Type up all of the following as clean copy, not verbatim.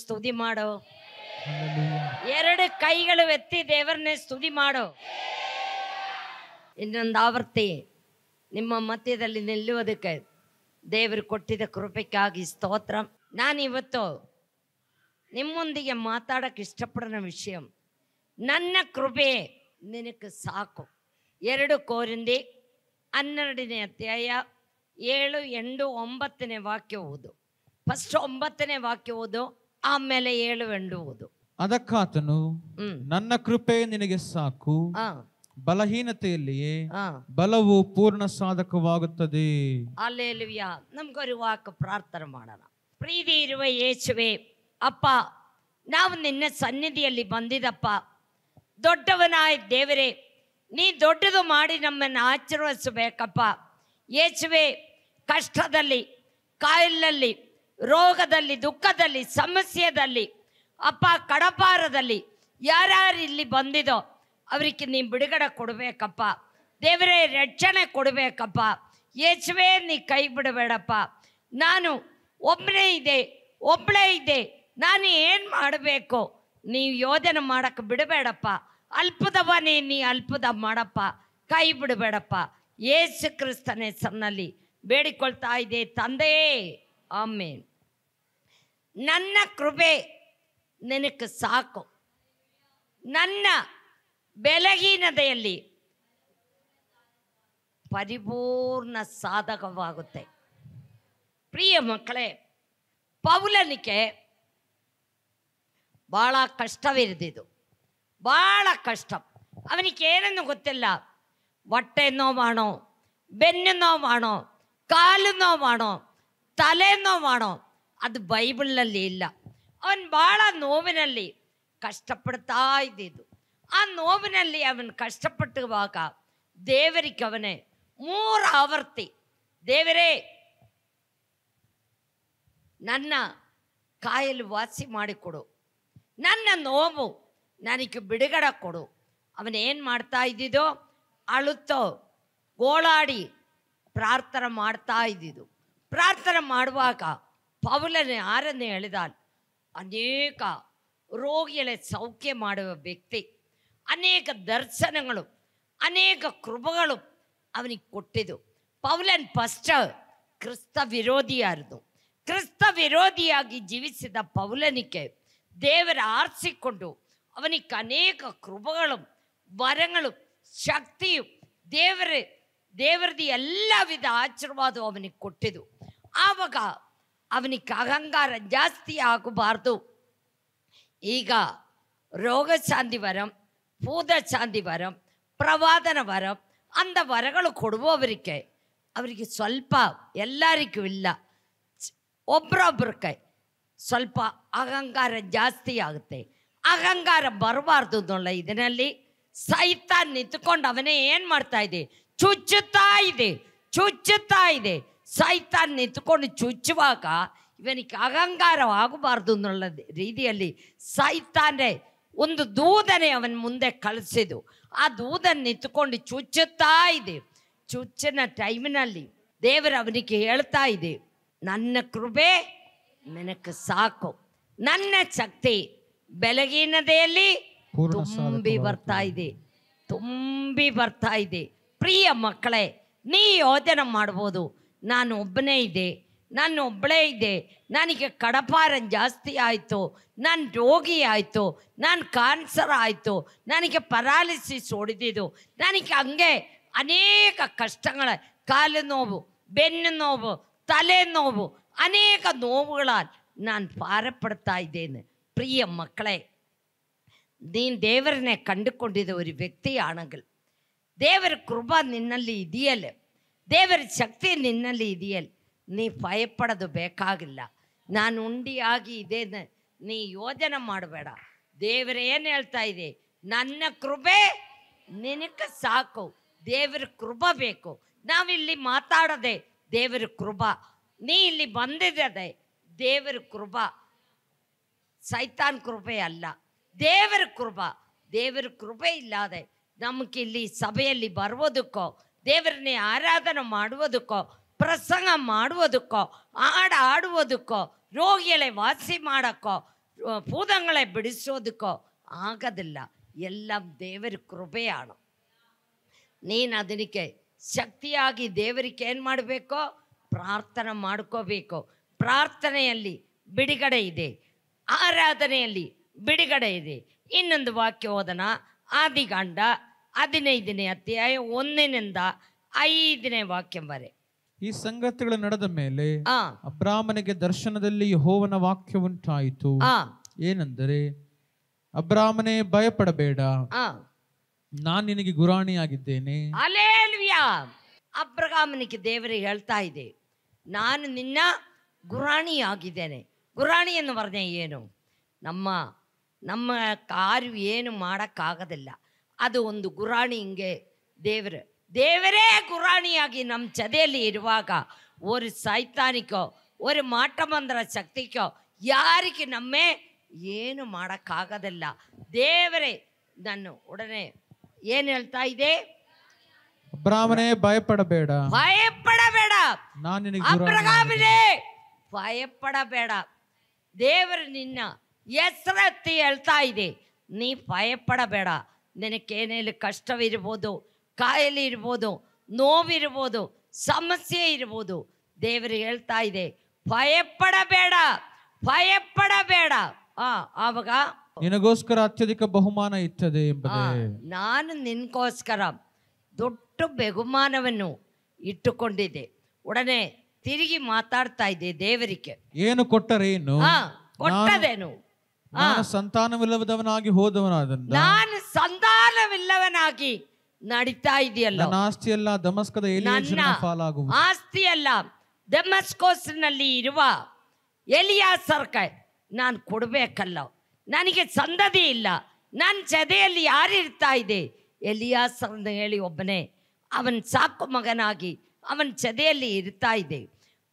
ಸ್ತುತಿ ಮಾಡು. ಎರಡು ಕೈಗಳು ಎತ್ತಿ ದೇವರನ್ನೇ ಸ್ತುತಿ ಮಾಡು. ಇನ್ನೊಂದು ಆವರ್ತಿ ನಿಮ್ಮ ಮಧ್ಯದಲ್ಲಿ ನಿಲ್ಲುವುದಕ್ಕೆ ದೇವರು ಕೊಟ್ಟಿದ್ದ ಕೃಪೆಗಾಗಿ ಸ್ತೋತ್ರ. ನಾನಿವತ್ತು ನಿಮ್ಮೊಂದಿಗೆ ಮಾತಾಡೋಕ್ಕೆ ಇಷ್ಟಪಡೋ ವಿಷಯ, ನನ್ನ ಕೃಪೆ ನಿನಗೆ ಸಾಕು. 2 ಕೊರಿಂಥಿ 12ನೇ ಅಧ್ಯಾಯ 7, 8, 9ನೇ ವಾಕ್ಯ ಓದು. ಫಸ್ಟ್ 9ನೇ ವಾಕ್ಯ ಓದು, ಆಮೇಲೆ 7, 8 ಓದು. ಅದಕ್ಕಾತನು ನನ್ನ ಕೃಪೆ ನಿನಗೆ ಸಾಕು, ಬಲಹೀನತೆಯಲ್ಲಿಯೇ ಬಲವು ಪೂರ್ಣ ಸಾಧಕವಾಗುತ್ತದೆ. ಹಲ್ಲೆಲೂಯಾ. ನಮ್ಗೊಂದು ವಾಕ್ಯ ಪ್ರಾರ್ಥನೆ ಮಾಡೋಣ. ಪ್ರೀತಿ ಇರುವ ಯೇಸುವೆ, ಅಪ್ಪ ನಾವು ನಿನ್ನ ಸನ್ನಿಧಿಯಲ್ಲಿ ಬಂದಿದ್ದಪ್ಪ. ದೊಡ್ಡವನಾಯ ದೇವರೇ, ನೀ ದೊಡ್ಡದು ಮಾಡಿ ನಮ್ಮನ್ನು ಆಶೀರ್ವದಿಸಬೇಕಪ್ಪ. ಯೇಸುವೆ, ಕಷ್ಟದಲ್ಲಿ, ಕಾಯಿಲೆಯಲ್ಲಿ, ರೋಗದಲ್ಲಿ, ದುಃಖದಲ್ಲಿ, ಸಮಸ್ಯೆದಲ್ಲಿ ಅಪ್ಪ, ಕಡಪಾರದಲ್ಲಿ ಯಾರ್ಯಾರು ಇಲ್ಲಿ ಬಂದಿದೋ ಅವರಿಗೆ ನೀ ಬಿಡುಗಡೆ ಕೊಡಬೇಕಪ್ಪ. ದೇವರೇ, ರಕ್ಷಣೆ ಕೊಡಬೇಕಪ್ಪ. ಯೇಸುವೆ, ನೀ ಕೈ ಬಿಡಬೇಡಪ್ಪ. ನಾನು ಒಬ್ಬಳೇ ಇದೆ, ನಾನು ಏನು ಮಾಡಬೇಕು ನೀವು ಯೋಜನೆ ಮಾಡೋಕ್ಕೆ ಬಿಡಬೇಡಪ್ಪ. ಅಲ್ಪದವನೇ ನೀ ಅಲ್ಪದ ಮಾಡಪ್ಪ, ಕೈ ಬಿಡಬೇಡಪ್ಪ. ಯೇಸು ಕ್ರಿಸ್ತನ ಹೆಸರಿನಲ್ಲಿ ಬೇಡಿಕೊಳ್ತಾ ಇದೆ ತಂದೆಯೇ, ಆಮೇನ್. ನನ್ನ ಕೃಪೆ ನಿನಗೆ ಸಾಕು, ನನ್ನ ಬೆಲಹೀನತೆಯಲ್ಲಿ ಪರಿಪೂರ್ಣ ಸಾಧಕವಾಗುತ್ತೆ. ಪ್ರಿಯ ಮಕ್ಕಳೇ, ಪೌಲನಿಗೆ ಭಾಳ ಕಷ್ಟವಿರಿದಿದ್ದು, ಭಾಳ ಕಷ್ಟ. ಅವನಿಗೆ ಏನನ್ನು ಗೊತ್ತಿಲ್ಲ. ಹೊಟ್ಟೆ ನೋವಾಣೋ, ಬೆನ್ನು ನೋವಾಣೋ, ಕಾಲು ನೋವಾಣೋ, ತಲೆ ನೋವಾಣೋ, ಅದು ಬೈಬಲ್ನಲ್ಲಿ ಇಲ್ಲ. ಅವನು ಭಾಳ ನೋವಿನಲ್ಲಿ ಕಷ್ಟಪಡ್ತಾ ಇದ್ದಿದ್ದು. ಆ ನೋವಿನಲ್ಲಿ ಅವನು ಕಷ್ಟಪಟ್ಟುವಾಗ ದೇವರಿಗೆ ಅವನೇ 3 ಆವರ್ತಿ, ದೇವರೇ ನನ್ನ ಕಾಯಿಲೆ ವಾಸಿ ಮಾಡಿಕೊಡು, ನನ್ನ ನೋವು ನನಗೆ ಬಿಡುಗಡೆ ಕೊಡು. ಅವನೇನು ಮಾಡ್ತಾ ಇದ್ದಿದ್ದೋ, ಅಳುತ್ತೋ ಗೋಳಾಡಿ ಪ್ರಾರ್ಥನೆ ಮಾಡ್ತಾ ಇದ್ದಿದ್ದು. ಪ್ರಾರ್ಥನೆ ಮಾಡುವಾಗ ಪೌಲನೇ 6ನೇ ಹೇಳಿದಾಲ್, ಅನೇಕ ರೋಗಿಗಳ ಸೌಖ್ಯ ಮಾಡುವ ವ್ಯಕ್ತಿ. ಅನೇಕ ದರ್ಶನಗಳು, ಅನೇಕ ಕೃಪಗಳು ಅವನಿಗೆ ಕೊಟ್ಟಿದ್ದು. ಪೌಲನ್ ಫಸ್ಟ್ ಕ್ರಿಸ್ತ ವಿರೋಧಿಯಾರದು. ಕ್ರಿಸ್ತ ವಿರೋಧಿಯಾಗಿ ಜೀವಿಸಿದ ಪೌಲನಿಗೆ ದೇವರ ಆರಿಸಿಕೊಂಡು ಅವನಿಗೆ ಅನೇಕ ಕೃಪಗಳು, ವರಗಳು, ಶಕ್ತಿಯು ದೇವರದ್ದು ಎಲ್ಲ ವಿಧ ಆಶೀರ್ವಾದ ಅವನಿಗೆ ಕೊಟ್ಟಿದ್ದು. ಆವಾಗ ಅವನಿಗೆ ಅಹಂಕಾರ ಜಾಸ್ತಿ ಆಗಬಾರ್ದು. ಈಗ ರೋಗ ಶಾಂತಿ ವರಂ, ಭೂತ ಶಾಂತಿ ವರಂ, ಪ್ರವಾದನ ವರಂ ಅಂದ ವರಗಳು ಕೊಡುವವರಿಗೆ ಅವರಿಗೆ ಸ್ವಲ್ಪ, ಎಲ್ಲರಿಗೂ ಇಲ್ಲ, ಒಬ್ಬರೊಬ್ಬರಿಗೆ ಸ್ವಲ್ಪ ಅಹಂಕಾರ ಜಾಸ್ತಿ ಆಗುತ್ತೆ. ಅಹಂಕಾರ ಬರಬಾರ್ದು ಅನ್ನೋಲ್ಲ. ಇದರಲ್ಲಿ ಸೈತಾನ್ ನಿಂತ್ಕೊಂಡು ಅವನೇ ಏನು ಮಾಡ್ತಾ ಇದೆ, ಚುಚ್ಚುತ್ತಾ ಇದೆ. ಸೈತಾನ್ ನಿಂತ್ಕೊಂಡು ಚುಚ್ಚುವಾಗ ಇವನಿಗೆ ಅಹಂಕಾರ ಆಗಬಾರ್ದು ಅನ್ನೋ ರೀತಿಯಲ್ಲಿ ಸೈತಾನೇ ಒಂದು ದೂದನೆ ಅವನ ಮುಂದೆ ಕಳಿಸಿದ್ದು. ಆ ದೂದನ್ ನಿಂತ್ಕೊಂಡು ಚುಚ್ಚುತ್ತಾ ಇದೆ. ಚುಚ್ಚಿನ ಟೈಮಿನಲ್ಲಿ ದೇವರು ಅವನಿಗೆ ಹೇಳ್ತಾ ಇದೆ, ನನ್ನ ಕೃಪೆ ನಿನಗೆ ಸಾಕು, ನನ್ನ ಶಕ್ತಿ ಬೆಳಗಿನದೆಯಲ್ಲಿ ತುಂಬಿ ಬರ್ತಾ ಇದೆ. ಪ್ರಿಯ ಮಕ್ಕಳೇ, ನೀ ಯೋಚನೆ ಮಾಡ್ಬೋದು, ನಾನು ಒಬ್ಬಳೇ ಇದೆ, ನನಗೆ ಕಡಪಾರ ಜಾಸ್ತಿ ಆಯಿತು, ನಾನು ರೋಗಿ ಆಯಿತು, ನಾನು ಕ್ಯಾನ್ಸರ್ ಆಯಿತು, ನನಗೆ ಪರಾಲಿಸಿಸ್ ಹೊಡೆದಿದ್ದು, ನನಗೆ ಹಂಗೆ ಅನೇಕ ಕಷ್ಟಗಳ, ಕಾಲು ನೋವು, ಬೆನ್ನು ನೋವು, ತಲೆ ನೋವು, ಅನೇಕ ನೋವುಗಳ ನಾನು ಪಾರಪಡ್ತಾ ಇದ್ದೇನೆ. ಪ್ರಿಯ ಮಕ್ಕಳೇ, ನೀನು ದೇವರನ್ನೇ ಕಂಡುಕೊಂಡಿದ್ದ ಒಂದು ವ್ಯಕ್ತಿ ಆണെങ്കിൽ, ದೇವರ ಕೃಪಾ ನಿನ್ನಲ್ಲಿ ಇದೆಯಲ್ಲ, ದೇವರ ಶಕ್ತಿ ನಿನ್ನಲ್ಲಿ ಇದೆಯಲ್ಲ, ನೀ ಭಯಪಡೋದು ಬೇಕಾಗಿಲ್ಲ. ನಾನು ಉಂಡಿಯಾಗಿ ಇದೇನೆ ನೀ ಯೋಜನೆ ಮಾಡಬೇಡ. ದೇವರೇನು ಹೇಳ್ತಾ ಇದೆ, ನನ್ನ ಕೃಪೆ ನಿನಗೆ ಸಾಕು. ದೇವರ ಕೃಪಾ ಬೇಕು. ನಾವಿಲ್ಲಿ ಮಾತಾಡೋದೆ ದೇವರ ಕೃಪಾ. ನೀ ಇಲ್ಲಿ ಬಂದಿದೆ ದೇವರ ಕೃಪಾ, ಸೈತಾನ್ ಕೃಪೆ ಅಲ್ಲ, ದೇವರ ಕೃಪಾ. ದೇವರ ಕೃಪೆ ಇಲ್ಲದೆ ನಮಗೆ ಇಲ್ಲಿ ಸಭೆಯಲ್ಲಿ ಬರುವುದಕ್ಕೋ, ದೇವರನ್ನೇ ಆರಾಧನೆ ಮಾಡುವುದಕ್ಕೋ, ಪ್ರಸಂಗ ಮಾಡುವುದಕ್ಕೋ, ಹಾಡು ಆಡುವುದಕ್ಕೋ, ರೋಗಿಗಳೇ ವಾಸಿ ಮಾಡೋಕ್ಕೋ, ഭൂതങ്ങളെ ಬಿಡಿಸೋದಕ್ಕೋ ആകതില്ല. എല്ലാം ದೇವರ ಕೃಪೆയാണ്. ನೀನು ಅದಕ್ಕೆ ಶಕ್ತಿಯಾಗಿ ದೇವರಿಗೆ ಏನು ಮಾಡಬೇಕೋ ಪ್ರಾರ್ಥನೆ ಮಾಡ್ಕೋಬೇಕು. ಪ್ರಾರ್ಥನೆಯಲ್ಲಿ ಬಿಡುಗಡೆ ಇದೆ, ಆರಾಧನೆಯಲ್ಲಿ ಬಿಡುಗಡೆ ಇದೆ. ಇನ್ನೊಂದು ವಾಕ್ಯ ಓದನ, ಆದಿಕಾಂಡ 15ನೇ ಅಧ್ಯಾಯ 1ರಿಂದ 5ನೇ ವಾಕ್ಯವರೆ. ಈ ಸಂಗತಿಗಳು ನಡೆದ ಮೇಲೆ ಅಬ್ರಾಮನಿಗೆ ದರ್ಶನದಲ್ಲಿ ಯೆಹೋವನ ವಾಕ್ಯವುಂಟಾಯಿತು. ಏನೆಂದರೆ, ಅಬ್ರಾಮನೇ ಭಯಪಡಬೇಡ, ನಾನು ನಿನಗೆ ಗುರಾಣಿಯಾಗಿದ್ದೇನೆ. ಹಲ್ಲೆಲೂಯಾ. ಅಬ್ರಹಾಮನಿಗೆ ದೇವರು ಹೇಳ್ತಾ ಇದೆ, ನಾನು ನಿನ್ನ ಗುರಾಣಿಯಾಗಿದ್ದೇನೆ. ಗುರಾಣಿ എന്ന് പറഞ്ഞാൽ ಏನು? ನಮ್ಮ ಕಾರು ಏನು ಮಾಡೋಕ್ಕಾಗೋದಿಲ್ಲ. ಅದು ಒಂದು ಗುರಾಣಿ. ಹಿಂಗೆ ದೇವರೇ ಗುರಾಣಿಯಾಗಿ ನಮ್ಮ ಜೊತೆಯಲ್ಲಿ ಇರುವಾಗ ஒரு ಸೈತಾನಿಕೋ ஒரு ಮಾಟಮಂದ್ರ ಶಕ್ತಿಕೋ ಯಾರಿಗೆ ನಮ್ಮೇ ಏನು ಮಾಡೋಕ್ಕಾಗೋದಿಲ್ಲ. ದೇವರೇ ನನ್ನ ಉಡನೆ ಏನು ಹೇಳ್ತಾ ಇದೆ? ಅಬ್ರಾಮನೇ ಭಯಪಡಬೇಡ, ನಾನು ನಿನಗೆ ಅಬ್ರಹಾಮನೇ ಭಯಪಡಬೇಡ. ದೇವರು ನಿನ್ನ ಹೆಸರೆತ್ತಿ ಹೇಳ್ತಾ ಇದೆ, ನೀ ಭಯಪಡಬೇಡ. ನಿನಗೇನೇಲಿ ಕಷ್ಟವಿರ್ಬೋದು, ಕಾಯಿಲೆ ಇರ್ಬೋದು, ನೋವಿರ್ಬೋದು, ಸಮಸ್ಯೆ ಇರ್ಬೋದು. ದೇವರು ಹೇಳ್ತಾ ಇದೆ, ಭಯಪಡಬೇಡ, ಭಯಪಡಬೇಡ. ಆವಾಗ ನಿನಗೋಸ್ಕರ ಅತ್ಯಧಿಕ ಬಹುಮಾನ ಇತ್ತದೆ ಎಂಬುದೇ. ನಾನು ನಿನಗೋಸ್ಕರ ದೊಡ್ಡ ಬಹುಮಾನವನ್ನು ಇಟ್ಟುಕೊಂಡಿದ್ದೆ. ಉಡನೆ ತಿರುಗಿ ಮಾತಾಡ್ತಾ ಇದ್ದೆ ದೇವರಿಗೆ. ಏನು ಕೊಟ್ಟರೇನು? ಕೊಟ್ಟದೇನು? ನಾನು ಸಂತಾನವಿಲ್ಲದವನಾಗಿ ಹೋದವನಾದನು. ನಾನು ಸಂತಾನವಿಲ್ಲವನಾಗಿ ನಡೀತಾ ಇದೆಯಲ್ಲ. ನನ್ನ ಆಸ್ತಿಯೆಲ್ಲ ದಮಸ್ಕದ ಎಲಿಯಾಸನ ಪಾಲಾಗುವುದು. ಆಸ್ತಿಯೆಲ್ಲ ದಮಸ್ಕೋಸ್ನಲ್ಲಿ ಇರುವ ಎಲಿಯಾಸರ್ಗೆ ನಾನು ಕೊಡಬೇಕಲ್ಲ. ನನಗೆ ಸಂತತಿ ಇಲ್ಲ. ನನ್ನ ಜೊತೆಯಲ್ಲಿ ಯಾರಿರ್ತಾ ಇದೆ? ಎಲಿಯಾಸರ್ನ ಹೇಳಿ ಒಬ್ಬನೇ, ಅವನ ಸಾಕು ಮಗನಾಗಿ ಅವನ ಜೊತೆಯಲ್ಲಿ ಇರ್ತಾ ಇದೆ.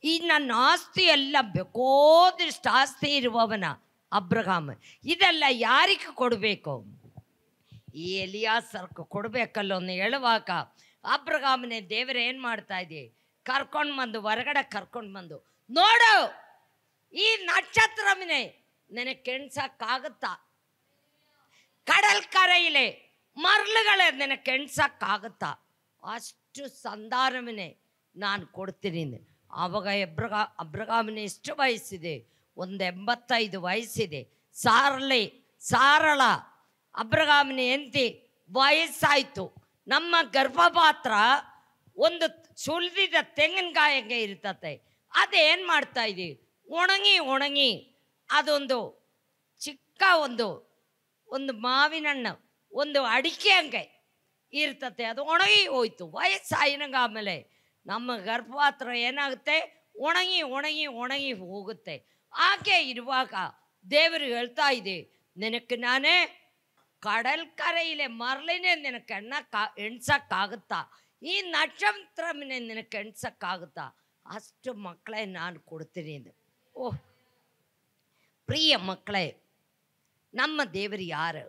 ಈ ನನ್ನ ಆಸ್ತಿ ಎಲ್ಲ ಬೇಕಾದಷ್ಟು ಆಸ್ತಿ ಇರುವವನ ಅಬ್ರಹಾಮ. ಇದೆಲ್ಲ ಯಾರಿಗೆ ಕೊಡಬೇಕು? ಈ ಎಲಿಯಾಸರ್ಗೆ ಕೊಡಬೇಕಲ್ಲ ಅಂತ ಹೇಳುವಾಗ ಅಬ್ರಹಾಮನೇ ದೇವರು ಏನು ಮಾಡ್ತಾ ಇದೆ? ಕರ್ಕೊಂಡು ಬಂದು ಹೊರಗಡೆ ಕರ್ಕೊಂಡು ಬಂದು, ನೋಡು ಈ ನಕ್ಷತ್ರವನ್ನೇ ನಿನಗೆ ಕೆಣ್ಸಕ್ಕಾಗುತ್ತಾ? ಕಡಲ್ ಕರೆಯಿಲೆ ಮರಳುಗಳೇ ನಿನಗೆ ಕೆಣ್ಸಕ್ಕಾಗುತ್ತಾ? ಅಷ್ಟು ಸಂಧಾನವನ್ನೇ ನಾನು ಕೊಡ್ತೀನಿ. ಆವಾಗ ಅಬ್ರಹಾಮನೇ ಎಷ್ಟು ವಯಸ್ಸಿದೆ? ಒಂದು 85 ವಯಸ್ಸಿದೆ. ಸಾರಳ ಅಬ್ರಹಾಮನ ಹೆಂಡತಿ ವಯಸ್ಸಾಯಿತು. ನಮ್ಮ ಗರ್ಭಪಾತ್ರ ಒಂದು ಸುಲಿದಿದ ತೆಂಗಿನಕಾಯಿಗೆ ಇರ್ತತೆ. ಅದೇನು ಮಾಡ್ತಾ ಇದ್ದೀವಿ? ಒಣಗಿ ಅದೊಂದು ಚಿಕ್ಕ ಒಂದು ಮಾವಿನ ಹಣ್ಣು, ಒಂದು ಅಡಿಕೆ ಹಂಗೆ ಇರ್ತತೆ. ಅದು ಒಣಗಿ ಹೋಯ್ತು. ವಯಸ್ಸಾಯಿನಂಗ ಆಮೇಲೆ ನಮ್ಮ ಗರ್ಭಪಾತ್ರ ಏನಾಗುತ್ತೆ? ಒಣಗಿ ಹೋಗುತ್ತೆ. ಹಾಗೆ ಇರುವಾಗ ದೇವರು ಹೇಳ್ತಾ ಇದೆ, ನಿನಕ್ಕೆ ನಾನೇ ಕಡಲ್ ಕರೆಯಿಲೆ ಮರಳಿನೇ ನಿನಕ್ಕೆ ಎಣ್ಸಕ್ಕಾಗುತ್ತಾ? ಈ ನಕ್ಷತ್ರವನ್ನೇ ನಿನಕ್ಕೆ ಎಣ್ಸಕ್ಕಾಗುತ್ತಾ? ಅಷ್ಟು ಮಕ್ಕಳೇ ನಾನು ಕೊಡ್ತೀನಿ. ಓಹ್ ಪ್ರಿಯ ಮಕ್ಕಳೇ, ನಮ್ಮ ದೇವರು ಯಾರು?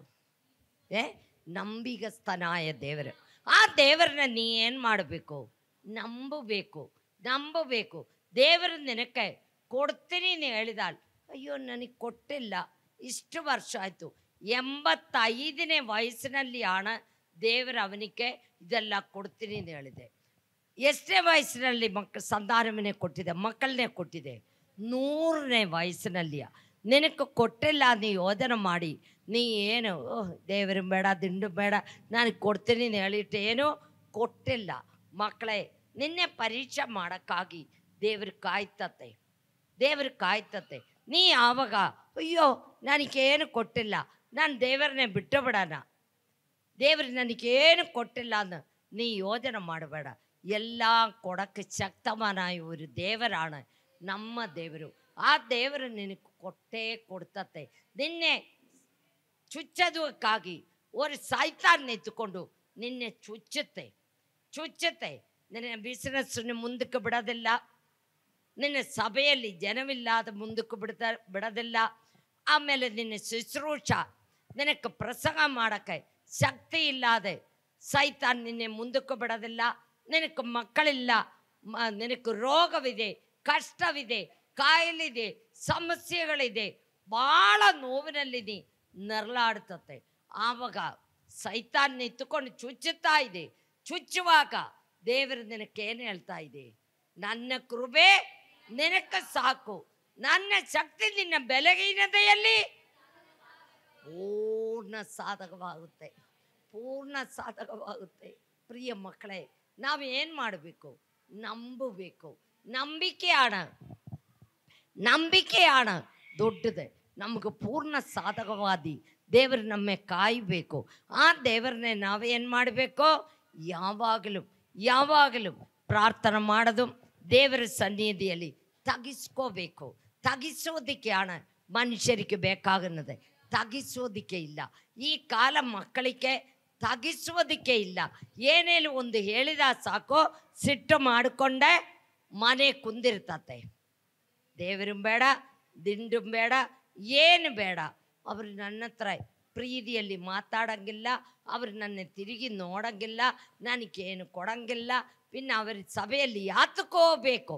ನಂಬಿಗಸ್ತನಾಯ ದೇವರು. ಆ ದೇವರನ್ನ ನೀ ಏನು ಮಾಡಬೇಕು? ನಂಬಬೇಕು. ದೇವರು ನಿನಕ್ಕೆ ಕೊಡ್ತೀನಿ ನೀ ಹೇಳಿದಾಳು. ಅಯ್ಯೋ ನನಗೆ ಕೊಟ್ಟಿಲ್ಲ, ಇಷ್ಟು ವರ್ಷ ಆಯಿತು. 85ನೇ ವಯಸ್ಸಿನಲ್ಲಿ ದೇವರು ಅವನಿಗೆ ಇದೆಲ್ಲ ಕೊಡ್ತೀನಿ ಅಂತ ಹೇಳಿದೆ. ಎಷ್ಟೇ ವಯಸ್ಸಿನಲ್ಲಿ ಸಂತಾನವನ್ನೇ ಕೊಟ್ಟಿದೆ, ಮಕ್ಕಳನ್ನೇ ಕೊಟ್ಟಿದೆ? 100ನೇ ವಯಸ್ಸಿನಲ್ಲಿಯ ನಿನಗೆ ಕೊಟ್ಟಿಲ್ಲ. ನೀ ಯೋಧನೆ ಮಾಡಿ ನೀ ಏನು ದೇವರು ಬೇಡ, ದಿಂಡು ಬೇಡ, ನನಗೆ ಕೊಡ್ತೀನಿ ಅಂತ ಹೇಳಿಟ್ಟು ಏನು ಕೊಟ್ಟಿಲ್ಲ. ಮಕ್ಕಳೇ, ನಿನ್ನೆ ಪರೀಕ್ಷೆ ಮಾಡೋಕ್ಕಾಗಿ ದೇವ್ರು ಕಾಯ್ತತೆ. ನೀ ಆವಾಗ ಅಯ್ಯೋ ನನಗೇನು ಕೊಟ್ಟಿಲ್ಲ, ನಾನು ದೇವರನ್ನೇ ಬಿಟ್ಟು ಬಿಡೋಣ, ದೇವ್ರು ನನಗೇನು ಕೊಟ್ಟಿಲ್ಲ ಅಂದ ನೀ ಯೋಜನೆ ಮಾಡಬೇಡ. ಎಲ್ಲ ಕೊಡಕ್ಕೆ ಶಕ್ತಮಾನ ಇವರು ದೇವರಾಣ, ನಮ್ಮ ದೇವರು. ಆ ದೇವರು ನಿನಗೆ ಕೊಟ್ಟೇ ಕೊಡ್ತತೆ. ನಿನ್ನೆ ಚುಚ್ಚೋದಕ್ಕಾಗಿ ಒಂದು ಸೈತಾನ್ ಎತ್ತುಕೊಂಡು ನಿನ್ನೆ ಚುಚ್ಚುತ್ತೆ. ನಿನ್ನ ಬಿಸಿನೆಸ್ಸನ್ನು ಮುಂದಕ್ಕೆ ಬಿಡೋದಿಲ್ಲ. ನಿನ್ನ ಸಭೆಯಲ್ಲಿ ಜನವಿಲ್ಲದ ಮುಂದಕ್ಕೆ ಬಿಡೋದಿಲ್ಲ. ಆಮೇಲೆ ನಿನ್ನ ಶುಶ್ರೂಷ ನಿನಗೆ ಪ್ರಸಂಗ ಮಾಡೋಕ್ಕೆ ಶಕ್ತಿ ಇಲ್ಲದೆ ಸೈತಾನ್ ನಿನ್ನೆ ಮುಂದಕ್ಕೆ ಬಿಡೋದಿಲ್ಲ. ನಿನಗೆ ಮಕ್ಕಳಿಲ್ಲ, ನಿನಗೆ ರೋಗವಿದೆ, ಕಷ್ಟವಿದೆ, ಕಾಯಿಲಿದೆ, ಸಮಸ್ಯೆಗಳಿದೆ, ಭಾಳ ನೋವಿನಲ್ಲಿ ನೀ ನರಳಾಡ್ತತೆ. ಆವಾಗ ಸೈತಾನ್ ನಿಂತುಕೊಂಡು ಚುಚ್ಚುತ್ತಾ ಇದೆ. ಚುಚ್ಚುವಾಗ ದೇವರು ನಿನಗೇನು ಹೇಳ್ತಾ ಇದೆ? ನನ್ನ ಕೃಪೆ ನಿನಕ್ಕೆ ಸಾಕು, ನನ್ನ ಶಕ್ತಿ ನಿನ್ನ ಬೆಲಹೀನತೆಯಲ್ಲಿ ಪೂರ್ಣ ಸಾಧಕವಾಗುತ್ತೆ, ಪೂರ್ಣ ಸಾಧಕವಾಗುತ್ತೆ. ಪ್ರಿಯ ಮಕ್ಕಳೇ, ನಾವು ಏನು ಮಾಡಬೇಕು? ನಂಬಬೇಕು. ನಂಬಿಕೆ ಹಣ ದೊಡ್ಡದೆ. ನಮಗೆ ಪೂರ್ಣ ಸಾಧಕವಾದಿ ದೇವರು ನಮ್ಮ ಕಾಯಬೇಕು. ಆ ದೇವರನ್ನೇ ನಾವೇನು ಮಾಡಬೇಕು? ಯಾವಾಗಲೂ ಪ್ರಾರ್ಥನೆ ಮಾಡೋದು, ದೇವರ ಸನ್ನಿಧಿಯಲ್ಲಿ ತಗ್ಗಿಸ್ಕೋಬೇಕು. ತಗ್ಗಿಸೋದಕ್ಕೆ ಹಣ ಮನುಷ್ಯರಿಗೆ ಬೇಕಾಗುತ್ತದೆ, ತಗ್ಗಿಸೋದಕ್ಕೆ ಇಲ್ಲ. ಈ ಕಾಲ ಮಕ್ಕಳಿಗೆ ತಗ್ಗಿಸೋದಕ್ಕೆ ಇಲ್ಲ. ಏನೇನು ಒಂದು ಹೇಳಿದ ಸಾಕು, ಸಿಟ್ಟು ಮಾಡಿಕೊಂಡೆ ಮನೆ ಕುಂದಿರ್ತತೆ. ದೇವರು ಬೇಡ, ದಿಂಡು ಬೇಡ, ಏನು ಬೇಡ. ಅವರು ನನ್ನ ಹತ್ರ ಪ್ರೀತಿಯಲ್ಲಿ ಮಾತಾಡೋಂಗಿಲ್ಲ, ಅವರು ನನ್ನ ತಿರುಗಿ ನೋಡೋಂಗಿಲ್ಲ, ನನಗೇನು ಕೊಡೋಂಗಿಲ್ಲ. ಇನ್ನು ಅವರ ಸಭೆಯಲ್ಲಿ ಯಾತಕ್ಕೋಬೇಕು?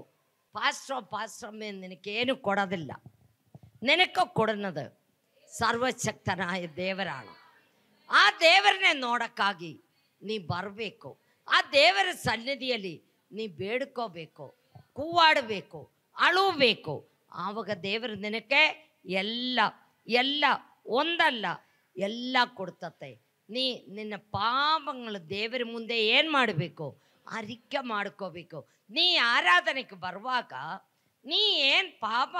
ಪಾಸ್ಟ್ರಮ್ಮೆ ನಿನಗೇನು ಕೊಡೋದಿಲ್ಲ. ನಿನಗೆ ಕೊಡೋದು ಸರ್ವಶಕ್ತನಾಯ ದೇವರಾಳು. ಆ ದೇವರನ್ನೇ ನೋಡೋಕ್ಕಾಗಿ ನೀ ಬರಬೇಕು. ಆ ದೇವರ ಸನ್ನಿಧಿಯಲ್ಲಿ ನೀ ಬೇಡ್ಕೋಬೇಕು, ಕೂವಾಡಬೇಕು, ಅಳಬೇಕು. ಆವಾಗ ದೇವರು ನಿನಗೆ ಎಲ್ಲ ಒಂದಲ್ಲ ಎಲ್ಲ ಕೊಡ್ತತೆ. ನಿನ್ನ ಪಾಪಗಳು ದೇವರ ಮುಂದೆ ಏನು ಮಾಡಬೇಕು? ಅರಿಕೆ ಮಾಡ್ಕೋಬೇಕು. ನೀ ಆರಾಧನೆಗೆ ಬರುವಾಗ ನೀ ಏನು ಪಾಪ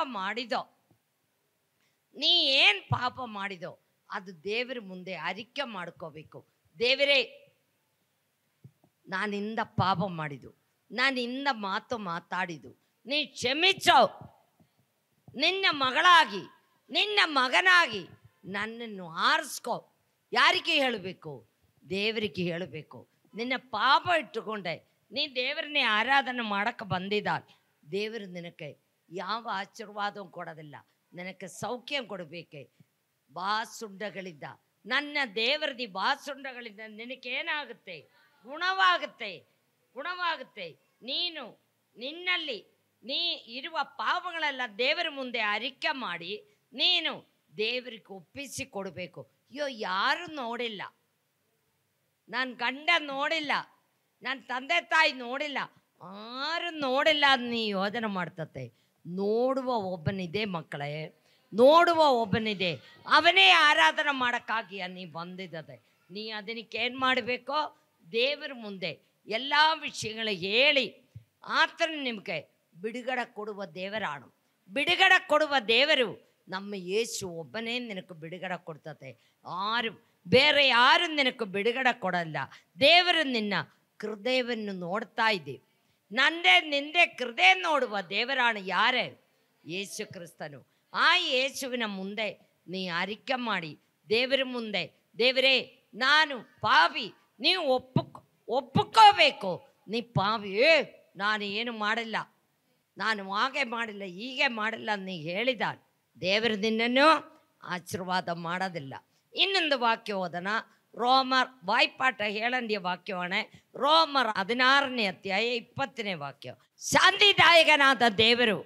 ಮಾಡಿದೋ ಅದು ದೇವರ ಮುಂದೆ ಅರಿಕೆ ಮಾಡ್ಕೋಬೇಕು. ದೇವರೇ, ನಾನಿಂದ ಪಾಪ ಮಾಡಿದ್ದು, ನಾನಿಂದ ಮಾತಾಡಿದ್ದು, ನೀ ಕ್ಷಮಿಸೋ. ನಿನ್ನ ಮಗಳಾಗಿ, ನಿನ್ನ ಮಗನಾಗಿ ನನ್ನನ್ನು ಆರಿಸ್ಕೋ. ಯಾರಿಗೆ ಹೇಳಬೇಕು? ದೇವರಿಗೆ ಹೇಳಬೇಕು. ನಿನ್ನ ಪಾಪ ಇಟ್ಟುಕೊಂಡೆ ನೀ ದೇವರನ್ನೇ ಆರಾಧನೆ ಮಾಡೋಕ್ಕೆ ಬಂದಿದ್ದಾಳೆ. ದೇವರು ನಿನಗೆ ಯಾವ ಆಶೀರ್ವಾದ ಕೊಡೋದಿಲ್ಲ, ನಿನಗೆ ಸೌಖ್ಯ ಕೊಡಬೇಕೆ. ಬಾಸುಂಡಗಳಿಂದ, ನನ್ನ ದೇವರದಿ ಬಾಸುಂಡಗಳಿಂದ ನಿನಗೇನಾಗುತ್ತೆ? ಗುಣವಾಗುತ್ತೆ. ನಿನ್ನಲ್ಲಿ ನೀ ಇರುವ ಪಾಪಗಳೆಲ್ಲ ದೇವರ ಮುಂದೆ ಅರಿಕೆ ಮಾಡಿ ನೀನು ದೇವರಿಗೆ ಒಪ್ಪಿಸಿ ಕೊಡಬೇಕು. ಅಯ್ಯೋ, ಯಾರು ನೋಡಿಲ್ಲ, ನನ್ನ ಗಂಡ ನೋಡಿಲ್ಲ, ನನ್ನ ತಂದೆ ತಾಯಿ ನೋಡಿಲ್ಲ, ಯಾರು ನೋಡಿಲ್ಲ ಅಂತ ನೀ ಯೋಚನೆ ಮಾಡ್ತತೆ. ನೋಡುವ ಒಬ್ಬನಿದೆ ಮಕ್ಕಳೇ, ನೋಡುವ ಒಬ್ಬನಿದೆ. ಅವನೇ ಆರಾಧನೆ ಮಾಡೋಕ್ಕಾಗಿ ನೀ ಬಂದಿದ್ದದೆ. ನೀ ಅದಕ್ಕೇನು ಮಾಡಬೇಕು? ದೇವರ ಮುಂದೆ ಎಲ್ಲ ವಿಷಯಗಳು ಹೇಳಿ ಆತನ ನಿಮಗೆ ಬಿಡುಗಡೆ ಕೊಡುವ ದೇವರಾಣು. ಬಿಡುಗಡೆ ಕೊಡುವ ದೇವರು ನಮ್ಮ ಯೇಸು ಒಬ್ಬನೇ ನಿನಗೆ ಬಿಡುಗಡೆ ಕೊಡ್ತತೆ. ಬೇರೆ ಯಾರು ನಿನಗೆ ಬಿಡುಗಡೆ ಕೊಡಲ್ಲ. ದೇವರು ನಿನ್ನ ಹೃದಯವನ್ನು ನೋಡ್ತಾ ಇದ್ದೀವಿ. ನಿಂದೆ ಹೃದಯ ನೋಡುವ ದೇವರಾಣು ಯಾರೇ? ಯೇಸು ಕ್ರಿಸ್ತನು. ಆ ಯೇಸುವಿನ ಮುಂದೆ ನೀ ಅರಿಕೆ ಮಾಡಿ ದೇವರ ಮುಂದೆ, ದೇವರೇ ನಾನು ಪಾಪಿ, ನೀವು ಒಪ್ಪುಕೋಬೇಕು. ನೀ ಪಾಪಿ, ನಾನು ಏನು ಮಾಡಿಲ್ಲ, ನಾನು ಹಾಗೆ ಮಾಡಿಲ್ಲ, ಹೀಗೆ ಮಾಡಿಲ್ಲ ನೀ ಹೇಳಿದ ದೇವರು ನಿನ್ನನ್ನು ಆಶೀರ್ವಾದ ಮಾಡೋದಿಲ್ಲ. ಇನ್ನೊಂದು ವಾಕ್ಯ ಓದನ, ರೋಮರ್ ವಾಯ್ಪಾಠ 7ನೇ ವಾಕ್ಯವಣೆ, ರೋಮರ್ 16ನೇ ಅಧ್ಯಾಯ 20ನೇ ವಾಕ್ಯ. ಶಾಂತಿದಾಯಕನಾದ ದೇವರು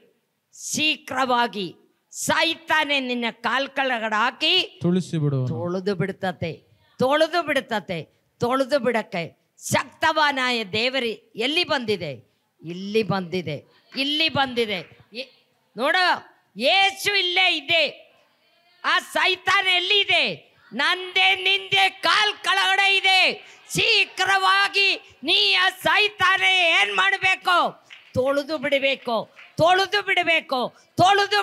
ಶೀಘ್ರವಾಗಿ ಸೈತಾನೆ ನಿನ್ನ ಕಾಲ್ಕಳಗಡೆ ಹಾಕಿ ತೊಳೆದು ಬಿಡಕ್ಕೆ ಶಕ್ತವಾನಾಯ ದೇವರು ಎಲ್ಲಿ ಬಂದಿದೆ? ಇಲ್ಲಿ ಬಂದಿದೆ. ನೋಡ, ಯೇಸು ಇಲ್ಲೇ ಇದೆ. ಆ ಸೈತಾನ ಎಲ್ಲಿ ಇದೆ? ನಂದೆ ನಿಂದೆ ಕಾಲ್ ಕೆಳಗಡೆ ಇದೆ. ಶೀಘ್ರವಾಗಿ ನೀ ಆ ಸೈತಾನ ಏನ್ ಮಾಡಬೇಕು? ತೊಳೆದು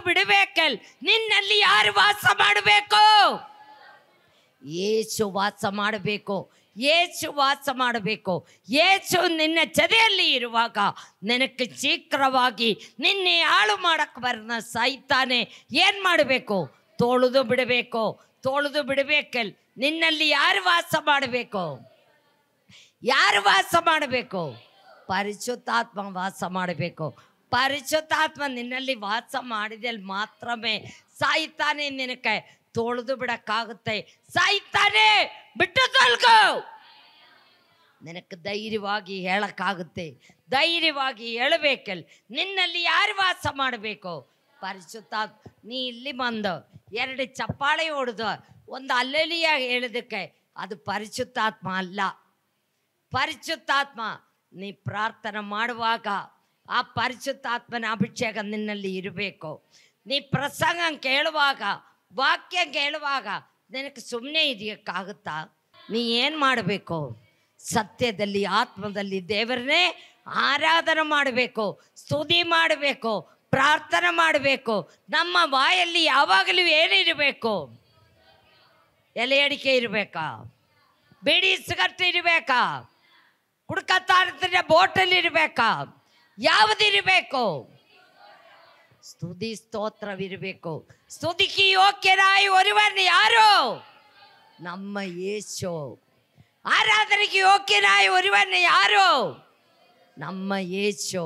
ಬಿಡಬೇಕಲ್. ನಿನ್ನಲ್ಲಿ ಯಾರು ವಾಸ ಮಾಡಬೇಕು? ಯೇಸು ವಾಸ ಮಾಡಬೇಕು. ಯೇಸು ನಿನ್ನ ಜೊತೆಯಲ್ಲಿ ಇರುವಾಗ ನಿನಗೆ ಶೀಘ್ರವಾಗಿ ನಿನ್ನೆ ಹಾಳು ಮಾಡಕ್ಕೆ ಬರೋಣ ಸೈತಾನೆ ಏನು ಮಾಡಬೇಕು? ತೊಳೆದು ಬಿಡಬೇಕಲ್. ನಿನ್ನಲ್ಲಿ ಯಾರು ವಾಸ ಮಾಡಬೇಕು? ಪರಿಶುದ್ಧಾತ್ಮ ವಾಸ ಮಾಡಬೇಕು. ಪರಿಶುದ್ಧಾತ್ಮ ನಿನ್ನಲ್ಲಿ ವಾಸ ಮಾಡಿದಲ್ಲಿ ಮಾತ್ರವೇ ಸೈತಾನೆ ನಿನಗೆ ತೊಳೆದು ಬಿಡಕ್ಕಾಗುತ್ತೆ. ಸೈತಾನೆ ಬಿಟ್ಟು ತೊಳ್ಕೋ. ನಿನಗೆ ಧೈರ್ಯವಾಗಿ ಹೇಳಕ್ಕಾಗುತ್ತೆ, ಧೈರ್ಯವಾಗಿ ಹೇಳಬೇಕಲ್. ನಿನ್ನಲ್ಲಿ ಯಾರು ವಾಸ ಮಾಡಬೇಕು? ಪರಿಶುದ್ಧಾತ್ಮ. ನೀ ಇಲ್ಲಿ ಬಂದು 2 ಚಪ್ಪಾಳೆ ಹೊಡೆದು ಒಂದು ಅಲ್ಲೆಲಿಯ ಹೇಳೋದಕ್ಕೆ ಅದು ಪರಿಶುದ್ಧಾತ್ಮ ಅಲ್ಲ. ಪರಿಶುದ್ಧಾತ್ಮ ನೀ ಪ್ರಾರ್ಥನೆ ಮಾಡುವಾಗ ಆ ಪರಿಶುದ್ಧಾತ್ಮನ ಅಭಿಷೇಕ ನಿನ್ನಲ್ಲಿ ಇರಬೇಕು. ನೀ ಪ್ರಸಂಗ ಕೇಳುವಾಗ, ವಾಕ್ಯ ಕೇಳುವಾಗ ನಿನಗೆ ಸುಮ್ಮನೆ ಇದಕ್ಕಾಗುತ್ತಾ? ನೀ ಏನು ಮಾಡಬೇಕು? ಸತ್ಯದಲ್ಲಿ, ಆತ್ಮದಲ್ಲಿ ದೇವರನ್ನೇ ಆರಾಧನೆ ಮಾಡಬೇಕು, ಸ್ತುತಿ ಮಾಡಬೇಕು, ಪ್ರಾರ್ಥನೆ ಮಾಡಬೇಕು. ನಮ್ಮ ಬಾಯಲ್ಲಿ ಯಾವಾಗಲೂ ಏನಿರಬೇಕು? ಎಲೆ ಅಡಿಕೆ ಇರಬೇಕಾ? ಬಿಡಿ ಸಿಗರೇಟ್ ಇರಬೇಕಾ? ಕುಡ್ಕತ್ತಾರ ಬೋಟಲ್ ಇರಬೇಕಾ? ಯಾವುದಿರಬೇಕು? ಸ್ತುತಿ ಸ್ತೋತ್ರವಿರಬೇಕು. ಸ್ತುತಿಗೆ ಯೋಗ್ಯನಾಗಿ ಒರುವನ್ ಯಾರು? ನಮ್ಮ ಯೇಸು. ಆರಾಧನೆಗೆ ಯೋಗ್ಯನಾಗಿ ಒರುವನ್ ಯಾರು? ನಮ್ಮ ಯೇಸು.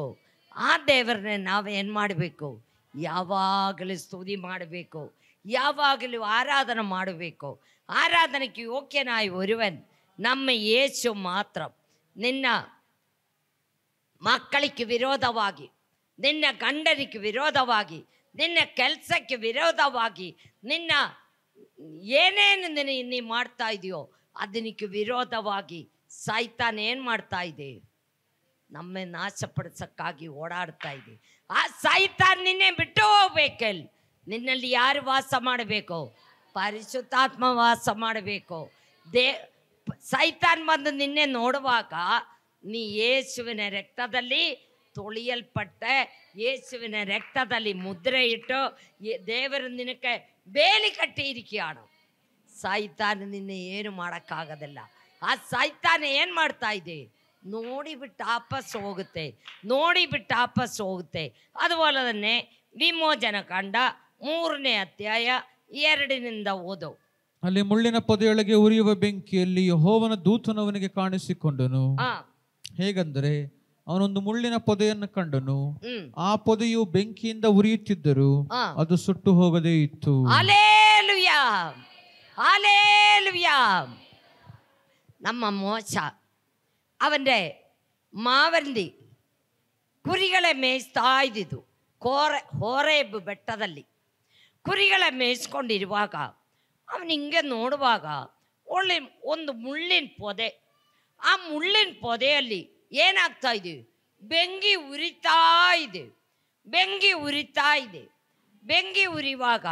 ಆ ದೇವರನ್ನೇ ನಾವೇನು ಮಾಡಬೇಕು? ಯಾವಾಗಲೂ ಸ್ತುತಿ ಮಾಡಬೇಕು, ಯಾವಾಗಲೂ ಆರಾಧನೆ ಮಾಡಬೇಕು. ಆರಾಧನೆಗೆ ಯೋಗ್ಯನಾಗಿ ಒರುವನ್ ನಮ್ಮ ಯೇಸು ಮಾತ್ರ. ನಿನ್ನ ಮಕ್ಕಳಿಗೆ ವಿರೋಧವಾಗಿ, ನಿನ್ನ ಗಂಡನಿಗೆ ವಿರೋಧವಾಗಿ, ನಿನ್ನ ಕೆಲಸಕ್ಕೆ ವಿರೋಧವಾಗಿ, ನಿನ್ನ ಏನೇನು ನೀ ಮಾಡ್ತಾ ಇದೆಯೋ ಅದಕ್ಕೆ ವಿರೋಧವಾಗಿ ಸೈತಾನ್ ಏನು ಮಾಡ್ತಾ ಇದೆ? ನಮ್ಮ ನಾಶಪಡಿಸೋಕ್ಕಾಗಿ ಓಡಾಡ್ತಾ ಇದೆ. ಆ ಸೈತಾನ್ ನಿನ್ನೆ ಬಿಟ್ಟು ಹೋಗ್ಬೇಕಲ್ಲ. ನಿನ್ನಲ್ಲಿ ಯಾರು ವಾಸ ಮಾಡಬೇಕು? ಪರಿಶುದ್ಧಾತ್ಮ ವಾಸ ಮಾಡಬೇಕು. ಸೈತಾನ್ ಬಂದು ನಿನ್ನೆ ನೋಡುವಾಗ ನೀ ಯೇಸುವಿನ ರಕ್ತದಲ್ಲಿ ತೊಳೆಯಲ್ಪಟ್ಟ, ಯೇಸುವಿನ ರಕ್ತದಲ್ಲಿ ಮುದ್ರೆ ಇಟ್ಟು ದೇವರು ನಿನಕ್ಕೆ ಬೇಲಿ ಕಟ್ಟಿ ಇರಿಕೆಯಾಣ. ಸೈತಾನ ನಿನ್ನೆ ಏನು ಮಾಡೋಕ್ಕಾಗೋದಿಲ್ಲ. ಆ ಸೈತಾನ ಏನು ಮಾಡ್ತಾ ಇದೆ? ನೋಡಿಬಿಟ್ಟು ವಾಪಸ್ ಹೋಗುತ್ತೆ, ನೋಡಿಬಿಟ್ಟು ವಾಪಸ್ ಹೋಗುತ್ತೆ. അതുപോലെ ವಿಮೋಚನ ಕಾಂಡ 3ನೇ ಅಧ್ಯಾಯ 2 ಓದು. ಅಲ್ಲಿ ಮುಳ್ಳಿನ ಪೊದೆಯೊಳಗೆ ಉರಿಯುವ ಬೆಂಕಿಯಲ್ಲಿ ಯೆಹೋವನ ದೂತನು ಅವನಿಗೆ ಕಾಣಿಸಿಕೊಂಡನು. ಹೇಗೆಂದರೆ ಅವನೊಂದು ಮುಳ್ಳಿನ ಪೊದೆಯನ್ನು ಕಂಡನು. ಆ ಪೊದೆಯು ಬೆಂಕಿಯಿಂದ ಉರಿಯುತ್ತಿದ್ದರು, ಅದು ಸುಟ್ಟು ಹೋಗದೇ ಇತ್ತು. Hallelujah, hallelujah. ನಮ್ಮ ಮೋಸ ಅವൻ്റെ ಮಾವಂದಿ ಕುರಿಗಳೇ ಮೇಯಿಸ್ತಾ ಇದ್ದಿದ್ದು ಹೋರೇಬ್ ಬೆಟ್ಟದಲ್ಲಿ ಕುರಿಗಳೇ ಮೇಯಿಸ್ಕೊಂಡಿರುವಾಗ ಅವನು ಹಿಂಗೆ ನೋಡುವಾಗ ಒಳ್ಳೆ ಒಂದು ಮುಳ್ಳಿನ ಪೊದೆ. ಆ ಮುಳ್ಳಿನ ಪೊದೆಯಲ್ಲಿ ಏನಾಗ್ತಾ ಇದೆ? ಬೆಂಕಿ ಉರಿತಾ ಇದೆ, ಬೆಂಕಿ ಉರಿತಾ ಇದೆ. ಬೆಂಕಿ ಉರಿಯುವಾಗ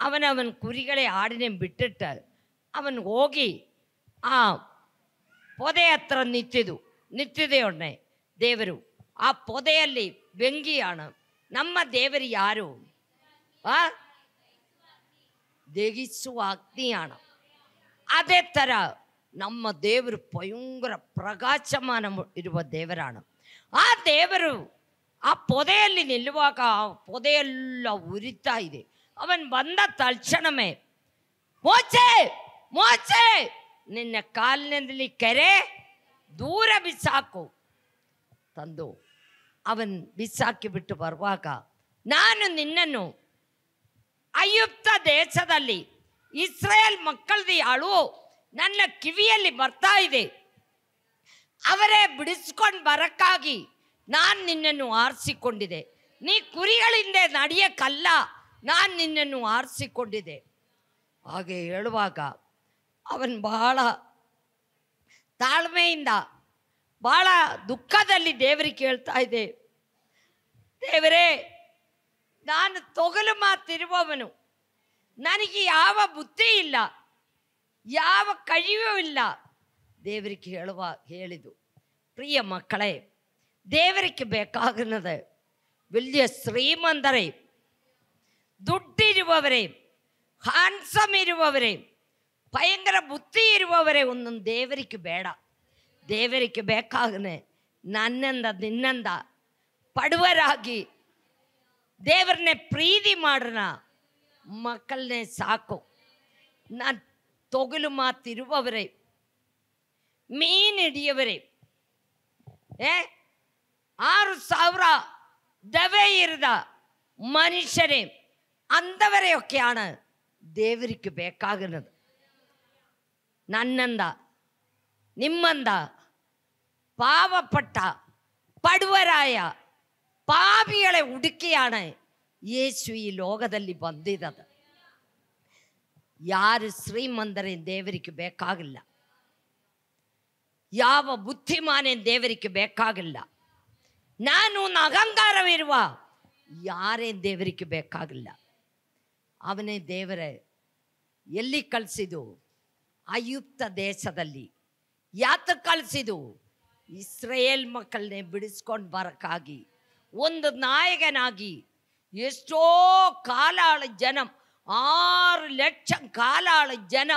ಅವನ ಕುರಿಗಳೇ ಆಡಿನ ಬಿಟ್ಟಿಟ್ಟ ಅವನು ಹೋಗಿ ಆ ಪೊದೆ ಹತ್ರ ನಿಂತಿದೆ ಒಣ್ಣೆ ದೇವರು. ಆ ಪೊದೆಯಲ್ಲಿ ಬೆಂಕಿಯಾಣ. ನಮ್ಮ ದೇವರು ಯಾರು? ದಹಿಸುವ ಅಗ್ನಿಯಾಣ. ಅದೇ ಥರ ನಮ್ಮ ದೇವರು ಭಯಂಕರ ಪ್ರಕಾಶಮಾನ ಇರುವ ದೇವರಾಣ. ಆ ದೇವರು ಆ ಪೊದೆಯಲ್ಲಿ ನಿಲ್ಲುವಾಗ ಆ ಪೊದೆಯೆಲ್ಲ ಉರಿತಾ ಇದೆ. ಅವನು ಬಂದ ತಕ್ಷಣವೇ ಮೋಚೆ ಮೋಚೆ ನಿನ್ನ ಕಾಲಿನಲ್ಲಿ ಕೆರೆ ದೂರ ಬಿಸಾಕು ತಂದು ಅವನ್ ಬಿಸಾಕಿ ಬಿಟ್ಟು ಬರುವಾಗ, ನಾನು ನಿನ್ನನ್ನು ಐಗುಪ್ತ ದೇಶದಲ್ಲಿ ಇಸ್ರಾಯೇಲ್ ಮಕ್ಕಳದಿ ಅಳು ನನ್ನ ಕಿವಿಯಲ್ಲಿ ಬರ್ತಾ ಇದೆ, ಅವರೇ ಬಿಡಿಸ್ಕೊಂಡು ಬರಕ್ಕಾಗಿ ನಾನು ನಿನ್ನನ್ನು ಆರಿಸಿಕೊಂಡಿದೆ. ನೀ ಕುರಿಗಳಿಂದ ನಡೆಯಕ್ಕಲ್ಲ, ನಾನು ನಿನ್ನನ್ನು ಆರಿಸಿಕೊಂಡಿದೆ. ಹಾಗೆ ಹೇಳುವಾಗ ಅವನು ಬಹಳ ತಾಳ್ಮೆಯಿಂದ ಬಹಳ ದುಃಖದಲ್ಲಿ ದೇವರಿಗೆ ಕೇಳ್ತಾ ಇದೆ, ದೇವರೇ ನಾನು ತೊಗಲು ಮಾತಿರುವವನು, ನನಗೆ ಯಾವ ಬುದ್ಧಿ ಇಲ್ಲ, ಯಾವ കഴിವೂ ಇಲ್ಲ. ದೇವರಿಗೆ ಹೇಳಿದು ಪ್ರಿಯ ಮಕ್ಕಳೇ, ದೇವರಿಗೆ ಬೇಕಾಗುന്നത് വലിയ ಶ್ರೀಮಂತರೇ, ದುಡ್ಡಿರುವವರೇ, ಹಾನ್ಸಮ್ ಇರುವವರೇ, ಭಯಂಕರ ಬುದ್ಧಿ ಇರುವವರೇ ಒಂದೊಂದು ದೇವರಿಗೆ ಬೇಡ. ದೇವರಿಗೆ ಬೇಕಾಗನೆ ನನ್ನಿಂದ ನಿನ್ನಿಂದ ಪಡುವರಾಗಿ ದೇವರನ್ನೇ ಪ್ರೀತಿ ಮಾಡ್ರನ ಮಕ್ಕಳನ್ನೇ ಸಾಕು. ನಾನು ತೊಗಲು ಮಾತಿರುವವರೇ, ಮೀನು ಹಿಡಿಯವರೇ, 6,000 ದವೆ ಇರದ ಮನುಷ್ಯರೇ, ಅಂಥವರೆയൊക്കെയാണ് ದೇವರಿಗೆ ಬೇಕಾಗುന്നത്. ನನ್ನಿಂದ ನಿಮ್ಮಿಂದ പാവപ്പെട്ട പടുവരായ പാപികളെ ഉടുക്കിയാണ് ಯೇಸು ಈ ಲೋಕದಲ್ಲಿ ಬಂದಿರದ. ಯಾರು ಶ್ರೀಮಂತರೇ ದೇವರಿಗೆ ಬೇಕಾಗಿಲ್ಲ, ಯಾವ ಬುದ್ಧಿಮಾನೇ ದೇವರಿಗೆ ಬೇಕಾಗಿಲ್ಲ, ನಾನು ಅಹಂಕಾರವಿರುವ ಯಾರೇ ದೇವರಿಗೆ ಬೇಕಾಗಿಲ್ಲ. ಅವನೇ ದೇವರೇ. ಎಲ್ಲಿ ಕಳಿಸಿದು? ಐಗುಪ್ತ ದೇಶದಲ್ಲಿ. ಯಾತ ಕಳಿಸಿದು? ಇಸ್ರೇಲ್ ಮಕ್ಕಳನ್ನೇ ಬಿಡಿಸ್ಕೊಂಡು ಬರಕ್ಕಾಗಿ, ಒಂದು ನಾಯಕನಾಗಿ. ಎಷ್ಟೋ ಕಾಲಾಳ ಜನ, 6 ಲಕ್ಷ ಕಾಲಾಳ ಜನ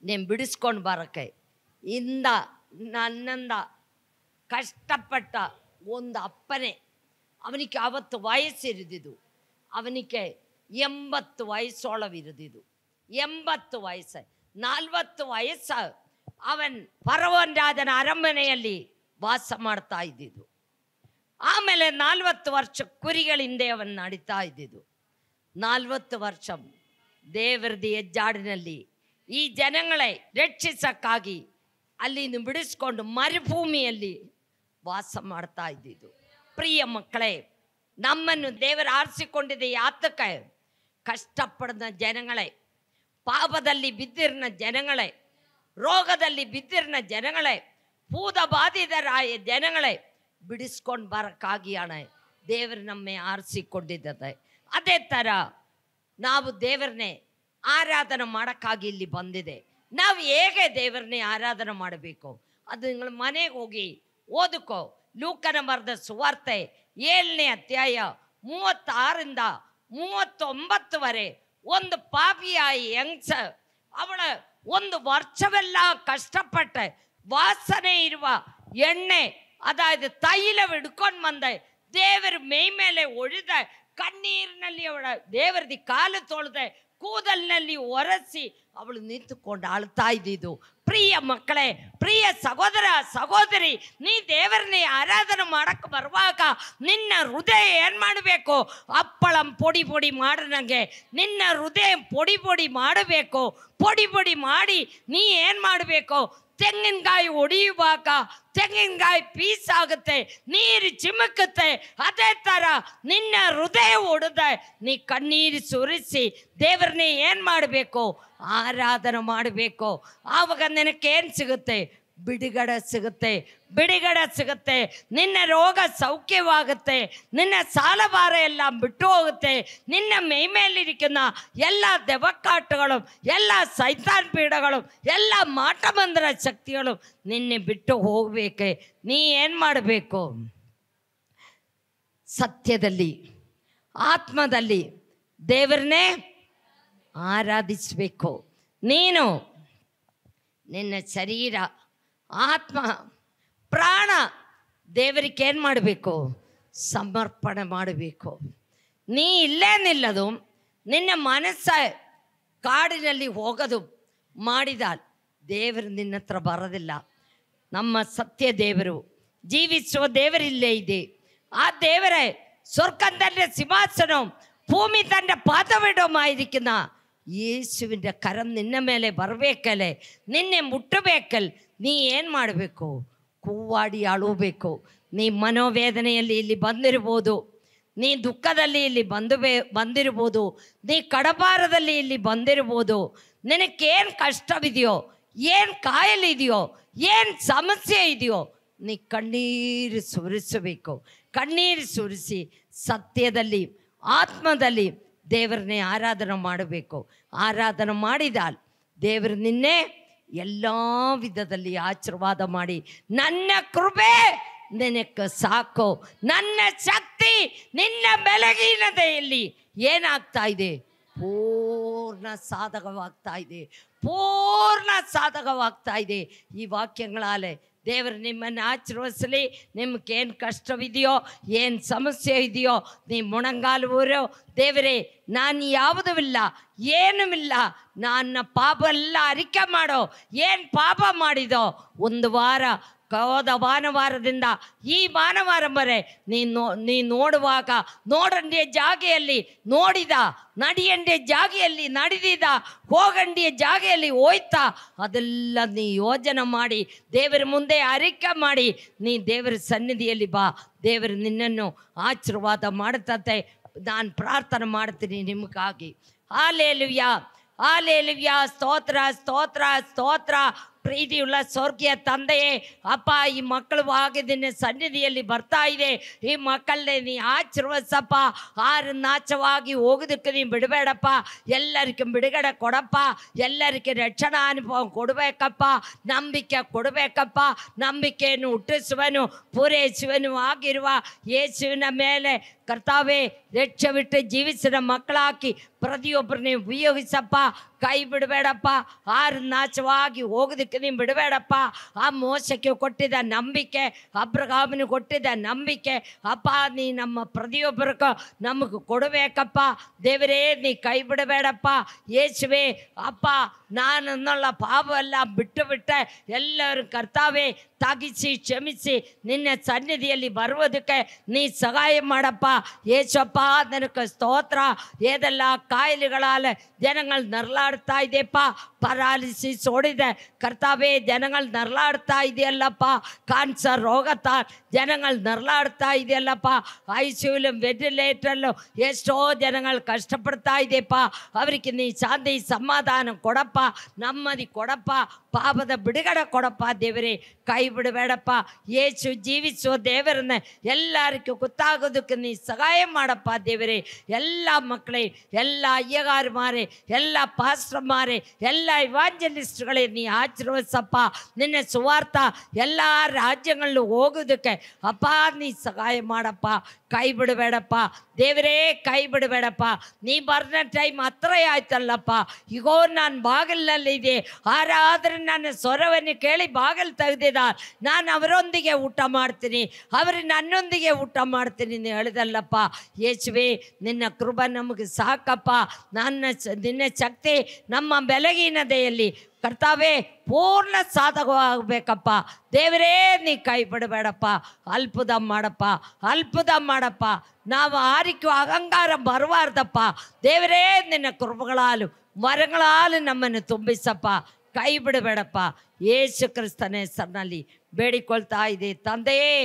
నేను ಬಿಡಿಸ್ಕೊಂಡು ಬರೋಕ್ಕೆ ಇಂದ ನನ್ನಿಂದ ಕಷ್ಟಪಟ್ಟ ಒಂದು ಅಪ್ಪನೇ. ಅವನಿಗೆ ಅವತ್ತು ವಯಸ್ಸಿರಿದಿದ್ದು, ಅವನಿಗೆ 80 ವಯಸ್ಸೋಳವಿರಿದಿದ್ದು. 80 ವಯಸ್ಸು, 40 ವಯಸ್ಸು ಅವನ್ ಫರೋನ್ ರಾಜನ ಅರಮನೆಯಲ್ಲಿ ವಾಸ ಮಾಡ್ತಾ ಇದ್ದಿದ್ದು. ಆಮೇಲೆ 40 ವರ್ಷ ಕುರಿಗಳಿಂದ ಅವನ್ ನಡೀತಾ ಇದ್ದಿದ್ದು. 40 ವರ್ಷ ದೇವರದಿ ಹೆಜ್ಜಾಡಿನಲ್ಲಿ ಈ ಜನಗಳೇ ರಕ್ಷಿಸಕ್ಕಾಗಿ ಅಲ್ಲಿಂದ ಬಿಡಿಸ್ಕೊಂಡು ಮರುಭೂಮಿಯಲ್ಲಿ ವಾಸ ಮಾಡ್ತಾ ಇದ್ದಿದ್ದು. ಪ್ರಿಯ ಮಕ್ಕಳೇ, ನಮ್ಮನ್ನು ದೇವರು ಆರಿಸಿಕೊಂಡಿದೆ ಯಾತಕ್ಕೆ? ಕಷ್ಟಪಡಿದ ಜನಗಳೇ, ಪಾಪದಲ್ಲಿ ಬಿದ್ದಿರಿನ ಜನಗಳೇ, ರೋಗದಲ್ಲಿ ಬಿದ್ದಿರಿನ ಜನಗಳೇ, ಭೂತ ಬಾಧಿತರಾಯ ಜನಗಳೇ ಬಿಡಿಸ್ಕೊಂಡು ಬರಕ್ಕಾಗಿಯಾಣ ದೇವರು ನಮ್ಮೆ ಆರಿಸಿಕೊಂಡಿದ್ದೆ. ಅದೇ ಥರ ನಾವು ದೇವರನ್ನೇ ಆರಾಧನೆ ಮಾಡೋಕ್ಕಾಗಿ ಇಲ್ಲಿ ಬಂದಿದೆ. ನಾವು ಹೇಗೆ ದೇವರನ್ನೇ ಆರಾಧನೆ ಮಾಡಬೇಕು ಅದು നിങ്ങൾ ಮನೆಗೆ ಹೋಗಿ ಓದುಕೋ. ಲೂಕನ ಬರೆದ ಸುವಾರ್ತೆ 7ನೇ ಅಧ್ಯಾಯ 36ರಿಂದ 39ವರೆ. ಒಂದು ಪಾಪಿಯಾಯ ಹೆಂಗ್ಸ, ಅವಳ 1 ವರ್ಷವೆಲ್ಲ ಕಷ್ಟಪಟ್ಟ ವಾಸನೆ ಇರುವ ಎಣ್ಣೆ, ಅದಾയത് ತೈಲ ಹಿಡ್ಕೊಂಡು ಬಂದೆ ದೇವರ ಮೈ ಮೇಲೆ ಒಡೆದ, ಕಣ್ಣೀರಿನಲ್ಲಿ ಅವಳ ದೇವರದಿ ಕಾಲು ತೊಳೆದೆ, ಕೂದಲಿನಲ್ಲಿ ಒರೆಸಿ ಅವಳು ನಿಂತುಕೊಂಡು ಅಳ್ತಾ ಇದ್ದಿದ್ದು. ಪ್ರಿಯ ಮಕ್ಕಳೇ, ಪ್ರಿಯ ಸಹೋದರ ಸಹೋದರಿ, ನೀ ದೇವರನ್ನೇ ಆರಾಧನೆ ಮಾಡಕ್ಕೆ ಬರುವಾಗ ನಿನ್ನ ಹೃದಯ ಏನು ಮಾಡಬೇಕು? ಅಪ್ಪಳಂ ಪೊಡಿ ಪೊಡಿ ಮಾಡಿದಂಗೆ ನಿನ್ನ ಹೃದಯ ಪೊಡಿ ಪೊಡಿ ಮಾಡಬೇಕು. ಪೊಡಿ ಪೊಡಿ ಮಾಡಿ ನೀ ಏನು ಮಾಡಬೇಕು? ತೆಂಗಿನಕಾಯಿ ಒಡೆಯುವಾಗ ತೆಂಗಿನಕಾಯಿ ಪೀಸ್ ಆಗುತ್ತೆ, ನೀರು ಚಿಮುಕುತ್ತೆ. ಅದೇ ಥರ ನಿನ್ನ ಹೃದಯ ಒಡೆದ ನೀ ಕಣ್ಣೀರು ಸುರಿಸಿ ದೇವರನ್ನೇ ಏನು ಮಾಡಬೇಕು? ಆರಾಧನೆ ಮಾಡಬೇಕು. ಆವಾಗ ನಿನಗೇನು ಸಿಗುತ್ತೆ? ಬಿಡುಗಡೆ ಸಿಗುತ್ತೆ, ಬಿಡುಗಡೆ ಸಿಗುತ್ತೆ. ನಿನ್ನ ರೋಗ ಸೌಖ್ಯವಾಗುತ್ತೆ, ನಿನ್ನ ಸಾಲಭಾರ ಎಲ್ಲ ಬಿಟ್ಟು ಹೋಗುತ್ತೆ. ನಿನ್ನ ಮೈ ಮೇಲಿರಿക്കുന്ന ಎಲ್ಲ ದೆವ್ವಕಾಟುಗಳು, ಎಲ್ಲ ಸೈತಾನ್ ಪೀಡಗಳು, ಎಲ್ಲ ಮಾಟಮಂದಿರ ಶಕ್ತಿಗಳು ನಿನ್ನೆ ಬಿಟ್ಟು ಹೋಗಬೇಕೆ. ನೀ ಏನು ಮಾಡಬೇಕು? ಸತ್ಯದಲ್ಲಿ ಆತ್ಮದಲ್ಲಿ ದೇವರನ್ನೇ ಆರಾಧಿಸಬೇಕು. ನೀನು ನಿನ್ನ ಶರೀರ, ಆತ್ಮ, ಪ್ರಾಣ ದೇವರಿಗೆ ಏನು ಮಾಡಬೇಕು? ಸಮರ್ಪಣೆ ಮಾಡಬೇಕು. ನೀ ಇಲ್ಲೇ ನಿಲ್ಲದು, ನಿನ್ನ ಮನಸ್ಸ ಕಾಡಿನಲ್ಲಿ ಹೋಗೋದು ಮಾಡಿದ ದೇವರು ನಿನ್ನ ಹತ್ರ ಬರೋದಿಲ್ಲ. ನಮ್ಮ ಸತ್ಯ ದೇವರು, ಜೀವಿಸುವ ದೇವರಿಲ್ಲೇ ಇದೆ. ആ ദേവരെ സ്വർഗം തൻ്റെ സിംഹാസനവും ഭൂമി തൻ്റെ പാദപീഠവുമായിരിക്കുന്ന ಯೇಸುವಿನ ಕರಂ ನಿನ್ನ ಮೇಲೆ ಬರಬೇಕಲ್ಲೇ, ನಿನ್ನೆ ಮುಟ್ಟಬೇಕಲ್ಲ. ನೀ ಏನು ಮಾಡಬೇಕು? ಕೂವಾಡಿ ಅಳಬೇಕು. ನೀ ಮನೋವೇದನೆಯಲ್ಲಿ ಇಲ್ಲಿ ಬಂದಿರ್ಬೋದು, ನೀ ದುಃಖದಲ್ಲಿ ಇಲ್ಲಿ ಬಂದಿರ್ಬೋದು, ನೀ ಕಡಬಾರದಲ್ಲಿ ಇಲ್ಲಿ ಬಂದಿರ್ಬೋದು. ನಿನಗೇನು ಕಷ್ಟವಿದೆಯೋ, ಏನು ಕಾಯಲಿದೆಯೋ, ಏನು ಸಮಸ್ಯೆ ಇದೆಯೋ, ನೀ ಕಣ್ಣೀರು ಸುರಿಸಬೇಕು. ಕಣ್ಣೀರು ಸುರಿಸಿ ಸತ್ಯದಲ್ಲಿ ಆತ್ಮದಲ್ಲಿ ದೇವರನ್ನೇ ಆರಾಧನೆ ಮಾಡಬೇಕು. ಆರಾಧನೆ ಮಾಡಿದಾಲ್ ದೇವರು ನಿನ್ನೆ ಎಲ್ಲ ವಿಧದಲ್ಲಿ ಆಶೀರ್ವಾದ ಮಾಡಿ, ನನ್ನ ಕೃಪೆ ನಿನಕ್ಕೆ ಸಾಕು, ನನ್ನ ಶಕ್ತಿ ನಿನ್ನ ಬೆಳಗಿನದೆಯಲ್ಲಿ ಏನಾಗ್ತಾ ಇದೆ? ಪೂರ್ಣ ಸಾಧಕವಾಗ್ತಾ ಇದೆ, ಪೂರ್ಣ ಸಾಧಕವಾಗ್ತಾ ಇದೆ. ಈ ವಾಕ್ಯಗಳಾಲೆ ದೇವರು ನಿಮ್ಮನ್ನು ಆಶೀರ್ವದಿಸಲಿ. ನಿಮ್ಗೇನು ಕಷ್ಟವಿದೆಯೋ, ಏನು ಸಮಸ್ಯೆ ಇದೆಯೋ, ನೀ ಮೊಣಂಗಾಲು ಊರು, ದೇವರೇ ನಾನು ಯಾವುದೂ ಇಲ್ಲ, ಏನೂ ಇಲ್ಲ, ನನ್ನ ಪಾಪ ಎಲ್ಲ ಅರಿಕೆ ಮಾಡೋ. ಏನು ಪಾಪ ಮಾಡಿದೋ? ಒಂದು ವಾರ ಹೋದ ಭಾನುವಾರದಿಂದ ಈ ಭಾನುವಾರ ಬರೆ ನೀ ನೋಡುವಾಗ ನೋಡಂಡಿಯ ಜಾಗೆಯಲ್ಲಿ ನೋಡಿದ, ನಡಿಯಂಡಿಯ ಜಾಗೆಯಲ್ಲಿ ನಡೆದಿದ, ಹೋಗಂಡಿಯ ಜಾಗೆಯಲ್ಲಿ ಹೋಯ್ತಾ, ಅದೆಲ್ಲ ನೀ ಯೋಜನೆ ಮಾಡಿ ದೇವರ ಮುಂದೆ ಅರಿಕೆ ಮಾಡಿ ನೀ ದೇವರ ಸನ್ನಿಧಿಯಲ್ಲಿ ಬಾ. ದೇವರು ನಿನ್ನನ್ನು ಆಶೀರ್ವಾದ ಮಾಡುತ್ತೆ. ನಾನು ಪ್ರಾರ್ಥನೆ ಮಾಡ್ತೀನಿ ನಿಮಗಾಗಿ. Hallelujah, hallelujah. ಸ್ತೋತ್ರ, ಸ್ತೋತ್ರ, ಸ್ತೋತ್ರ. ಪ್ರೀತಿಯುಳ್ಳ ಸ್ವರ್ಗೀಯ ತಂದೆಯೇ, ಅಪ್ಪ, ಈ ಮಕ್ಕಳು ನಿನ್ನ ಸನ್ನಿಧಿಯಲ್ಲಿ ಬರ್ತಾ ಇದೆ. ಈ ಮಕ್ಕಳನ್ನೇ ನೀ ಆಶೀರ್ವದಿಸಪ್ಪ. ಆರು ನಾಚವಾಗಿ ಹೋಗೋದಕ್ಕೆ ನೀ ಬಿಡಬೇಡಪ್ಪ. ಎಲ್ಲರಿಗೂ ಬಿಡುಗಡೆ ಕೊಡಪ್ಪ. ಎಲ್ಲರಿಗೂ ರಕ್ಷಣಾ ಅನುಭವ ಕೊಡಬೇಕಪ್ಪ. ನಂಬಿಕೆ ಕೊಡಬೇಕಪ್ಪ. ನಂಬಿಕೆಯನ್ನು ಹುಟ್ಟಿಸುವನು ಪೂರೈಸುವನು ಆಗಿರುವ ಯೇಸುವಿನ ಮೇಲೆ ಕರ್ತಾವೇ ರಕ್ಷವಿಟ್ಟು ಜೀವಿಸಿದ ಮಕ್ಕಳಾಕಿ ಪ್ರತಿಯೊಬ್ಬರನ್ನೇ ಉಪಯೋಗಿಸಪ್ಪ. ಕೈ ಬಿಡಬೇಡಪ್ಪ. ಆರು ನಾಚವಾಗಿ ಹೋಗೋದಕ್ಕೆ ನೀನು ಬಿಡಬೇಡಪ್ಪ. ಆ ಮೋಸಕ್ಕೆ ಕೊಟ್ಟಿದ್ದ ನಂಬಿಕೆ, ಅಬ್ರಹಾಮನಿಗೆ ಕೊಟ್ಟಿದ್ದ ನಂಬಿಕೆ ಅಪ್ಪ, ನೀ ನಮ್ಮ ಪ್ರತಿಯೊಬ್ಬರಿಗೂ ನಮಗೆ ಕೊಡಬೇಕಪ್ಪ. ದೇವರೇ, ನೀ ಕೈ ಬಿಡಬೇಡಪ್ಪ. ಯೇಸುವೆ ಅಪ್ಪ, ನಾನನ್ನುಳ್ಳ ಪಾಪವೆಲ್ಲ ಬಿಟ್ಟೆ ಎಲ್ಲರೂ ಕರ್ತಾವೆ ತಾಗಿಸಿ ಕ್ಷಮಿಸಿ ನಿನ್ನ ಸನ್ನಿಧಿಯಲ್ಲಿ ಬರುವುದಕ್ಕೆ ನೀ ಸಹಾಯ ಮಾಡಪ್ಪ. ಯೇಸಪ್ಪ, ನನಗೆ ಸ್ತೋತ್ರ. ಏದೆಲ್ಲ ಕಾಯಿಲೆಗಳಾಲ ಜನಗಳು ನರಳಾಡ್ತಾ ಇದೆಯಪ್ಪ. ಪರಾಲಿಸಿಸ್ ಓಡಿದೆ ಕರ್ತಾವೆ, ಜನಗಳು ನರಳಾಡ್ತಾ ಇದೆಯಲ್ಲಪ್ಪ. ಕ್ಯಾನ್ಸರ್ ರೋಗತ ಜನಗಳು ನರಳಾಡ್ತಾ ಇದೆಯಲ್ಲಪ್ಪ. ICU ವೆಂಟಿಲೇಟ್ರಲ್ಲೂ ಎಷ್ಟೋ ಜನಗಳು ಕಷ್ಟಪಡ್ತಾ ಇದೆಯಪ್ಪ. ಅವರಿಗೆ ನೀ ಶಾಂತಿ ಸಮಾಧಾನ ಕೊಡಪ್ಪ, ನೆಮ್ಮದಿ ಕೊಡಪ್ಪ, ಪಾಪದ ಬಿಡುಗಡೆ ಕೊಡಪ್ಪ. ದೇವರೇ, ಕೈ ಬಿಡಬೇಡಪ್ಪ. ಯೇಸು ಜೀವಿಸುವ ದೇವರನ್ನ ಎಲ್ಲರಿಗೂ ಗೊತ್ತಾಗೋದಕ್ಕೆ ನೀ ಸಹಾಯ ಮಾಡಪ್ಪ. ದೇವರೇ, ಎಲ್ಲ ಮಕ್ಕಳೇ, ಎಲ್ಲ ಅಯ್ಯಗಾರ ಮಾರೆ, ಎಲ್ಲ ಪಾಸ್ಟರ್ ಮಾರೆ, ಎಲ್ಲ ಇವಾಂಜಲಿಸ್ಟ್ಗಳೇ ನೀ ಆಶೀರ್ವದಿಸಪ್ಪ. ನಿನ್ನ ಸುವಾರ್ಥ ಎಲ್ಲ ರಾಜ್ಯಗಳಲ್ಲೂ ಹೋಗೋದಕ್ಕೆ ಅಪ್ಪ ನೀ ಸಹಾಯ ಮಾಡಪ್ಪ. ಕೈ ಬಿಡಬೇಡಪ್ಪ ದೇವರೇ, ಕೈ ಬಿಡಬೇಡಪ್ಪ. ನೀ ಬರ್ನ ಟೈಮ್ ಹತ್ರ ಆಯ್ತಲ್ಲಪ್ಪ. ಈಗೋ ನಾನು ಬಾಗಿಲಲ್ಲಿದೆ, ಆರಾದರೆ ನನ್ನ ಸ್ವರವನ್ನು ಕೇಳಿ ಬಾಗಿಲು ತೆಗೆದಿದ್ದ, ನಾನು ಅವರೊಂದಿಗೆ ಊಟ ಮಾಡ್ತೀನಿ, ಅವರು ನನ್ನೊಂದಿಗೆ ಊಟ ಮಾಡ್ತೀನಿ ನೀನು ಹೇಳಿದಲ್ಲಪ್ಪ. ಯೇಸುವೆ, ನಿನ್ನ ಕೃಪ ನಮಗೆ ಸಾಕಪ್ಪ. ನಿನ್ನ ಶಕ್ತಿ ನಮ್ಮ ಬೆಳಗಿನದೆಯಲ್ಲಿ ಕರ್ತಾವೆ ಪೂರ್ಣ ಸಾಧಕವಾಗಬೇಕಪ್ಪ. ದೇವರೇ, ನೀ ಕೈ ಬಿಡಬೇಡಪ್ಪ. ಅಲ್ಪುದ ಮಾಡಪ್ಪ, ಅಲ್ಪುದ ಮಾಡಪ್ಪ. ನಾವು ಆರಿಕೆ ಅಹಂಕಾರ ಬರಬಾರ್ದಪ್ಪ. ದೇವರೇ, ನಿನ್ನ ಕೃಪಗಳಾಲು ಮರಗಳಾಲು ನಮ್ಮನ್ನು ತುಂಬಿಸಪ್ಪ. ಕೈ ಬಿಡಬೇಡಪ್ಪ. ಯೇಸು ಕ್ರಿಸ್ತನ ಹೆಸರಿನಲ್ಲಿ ಬೇಡಿಕೊಳ್ತಾ ಇದೆ ತಂದೆಯೇ,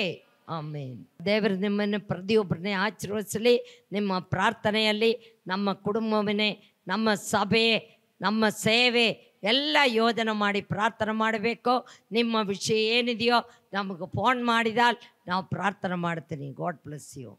ಆಮೇನ್. ದೇವರು ನಿಮ್ಮನ್ನು ಪ್ರತಿಯೊಬ್ಬರನ್ನೇ ಆಶೀರ್ವದಿಸಲಿ. ನಿಮ್ಮ ಪ್ರಾರ್ಥನೆಯಲ್ಲಿ ನಮ್ಮ ಕುಟುಂಬವನ್ನೇ, ನಮ್ಮ ಸಭೆ, ನಮ್ಮ ಸೇವೆ ಎಲ್ಲ ಯೋಜನೆ ಮಾಡಿ ಪ್ರಾರ್ಥನೆ ಮಾಡಬೇಕು. ನಿಮ್ಮ ವಿಷಯ ಏನಿದೆಯೋ ನಮಗೆ ಫೋನ್ ಮಾಡಿದಾಗ ನಾವು ಪ್ರಾರ್ಥನೆ ಮಾಡ್ತೀನಿ. God bless you.